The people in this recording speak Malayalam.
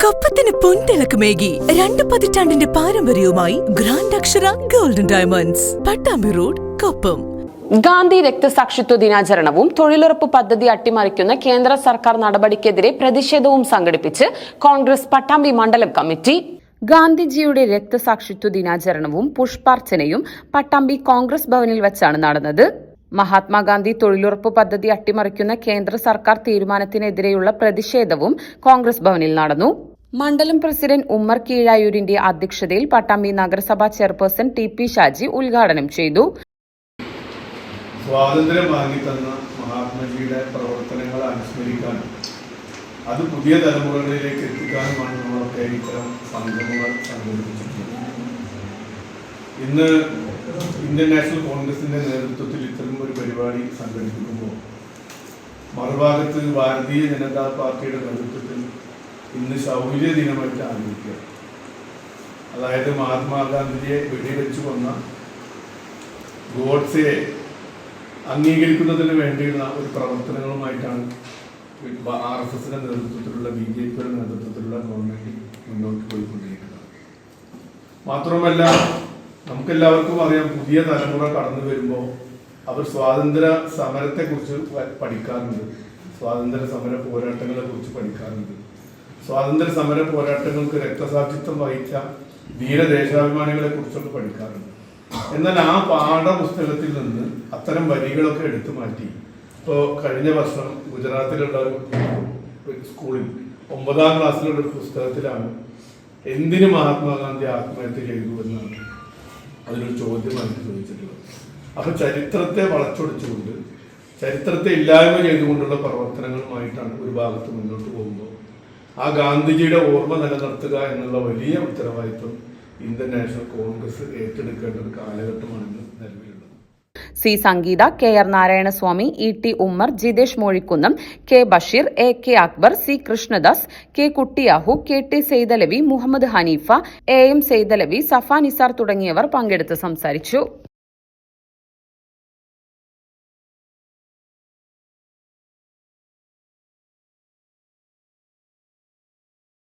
കൊപ്പത്തിന് പൊൻതിളക്കമേകി 2 പതിറ്റാണ്ടിന്റെ പാരമ്പര്യവുമായി grand Akshara golden diamonds, Pattambi road, Koppam. Gandhi രക്തസാക്ഷിത്വ ദിനാചരണവും തൊഴിലുറപ്പ് പദ്ധതി അട്ടിമറിക്കുന്ന കേന്ദ്ര സർക്കാർ നടപടിക്കെതിരെ പ്രതിഷേധവും സംഘടിപ്പിച്ച് കോൺഗ്രസ് പട്ടാമ്പി മണ്ഡലം കമ്മിറ്റി. ഗാന്ധിജിയുടെ രക്തസാക്ഷിത്വ ദിനാചരണവും പുഷ്പാർച്ചനയും പട്ടാമ്പി കോൺഗ്രസ് ഭവനിൽ വെച്ചാണ് നടന്നത്. മഹാത്മാഗാന്ധി തൊഴിലുറപ്പ് പദ്ധതി അട്ടിമറിക്കുന്ന കേന്ദ്ര സർക്കാർ തീരുമാനത്തിനെതിരെയുള്ള പ്രതിഷേധവും കോൺഗ്രസ് ഭവനിൽ നടന്നു. മണ്ഡലം പ്രസിഡന്റ് ഉമ്മർ കീഴായൂരിന്റെ അധ്യക്ഷതയിൽ പട്ടാമ്പി നഗരസഭാ ചെയർപേഴ്സൺ TP ഷാജി ഉദ്ഘാടനം ചെയ്തു. സ്വാതന്ത്ര്യം വാങ്ങിത്തന്ന മഹാത്മജിയുടെ പ്രവർത്തനങ്ങൾ അനുസ്മരിക്കാനും അത് പുതിയ തലമുറകളിലേക്ക് എത്തിക്കാനുമാണ് നമ്മളൊക്കെ ഇത്തരം സംഗമങ്ങൾ സംഘടിപ്പിച്ചിട്ടുള്ളത്. ഇന്ന് ഇന്ത്യൻ നാഷണൽ കോൺഗ്രസിന്റെ നേതൃത്വത്തിൽ ഇത്തരം ഒരു പരിപാടി സംഘടിപ്പിക്കുമ്പോൾ മറുഭാഗത്ത് ഭാരതീയ ജനതാ പാർട്ടിയുടെ നേതൃത്വത്തിൽ ഇന്ന് ശൗര്യ ദിനമായിട്ട് ആചരിക്കുക. അതായത് മഹാത്മാഗാന്ധിയെ വെടിവെച്ചു കൊന്ന ഗോഡ്സെയെ അംഗീകരിക്കുന്നതിന് വേണ്ടിയുള്ള ഒരു പ്രവർത്തനങ്ങളുമായിട്ടാണ് RSSന്റെ നേതൃത്വത്തിലുള്ള BJPയുടെ നേതൃത്വത്തിലുള്ള ഗവൺമെന്റ് മുന്നോട്ട് പോയിക്കൊണ്ടിരിക്കുന്നത്. മാത്രമല്ല, നമുക്കെല്ലാവർക്കും അറിയാം, പുതിയ തലമുറ കടന്നു വരുമ്പോൾ അവർ സ്വാതന്ത്ര്യ സമരത്തെക്കുറിച്ച് പഠിക്കാറുണ്ട്, സ്വാതന്ത്ര്യ സമര പോരാട്ടങ്ങളെ കുറിച്ച് പഠിക്കാറുണ്ട്. സ്വാതന്ത്ര്യ സമര പോരാട്ടങ്ങൾക്ക് രക്തസാക്ഷിത്വം വഹിച്ച ധീരദേശാഭിമാനികളെ കുറിച്ചൊക്കെ പഠിക്കാറുണ്ട്. എന്നാൽ ആ പാഠപുസ്തകത്തിൽ നിന്ന് അത്തരം വരികളൊക്കെ എടുത്തു മാറ്റി ഇപ്പോൾ കഴിഞ്ഞ വർഷം ഗുജറാത്തിലുള്ള ഒരു സ്കൂളിൽ 9ാം ക്ലാസ്സിലുള്ള ഒരു പുസ്തകത്തിലാണ് എന്തിന് മഹാത്മാഗാന്ധി ആത്മഹത്യ ചെയ്തു എന്നാണ് അതിനൊരു ചോദ്യമായിട്ട് ചോദിച്ചിട്ടുള്ളത്. അപ്പൊ ചരിത്രത്തെ വളച്ചൊടിച്ചുകൊണ്ട്, ചരിത്രത്തെ ഇല്ലായ്മ ചെയ്തുകൊണ്ടുള്ള പ്രവർത്തനങ്ങളുമായിട്ടാണ് ഒരു ഭാഗത്ത് മുന്നോട്ട് പോകുമ്പോൾ ആ ഗാന്ധിജിയുടെ ഓർമ്മ നിലനിർത്തുക എന്നുള്ള വലിയ ഉത്തരവാദിത്വം ഇന്ത്യൻ നാഷണൽ കോൺഗ്രസ് ഏറ്റെടുക്കേണ്ട ഒരു കാലഘട്ടമാണ് നിലവിലുള്ളത്. C. Sangeetha, KR Narayanaswamy, ET Ummer, Jithesh Mozhikkunnam, K. Basheer, AK Akbar, C. Krishnadas, K. കുട്ടിയാഹു, KT Saithalavi, Muhammad Haneefa, AM Saithalavi, സഫ നിസാർ തുടങ്ങിയവർ പങ്കെടുത്ത് സംസാരിച്ചു.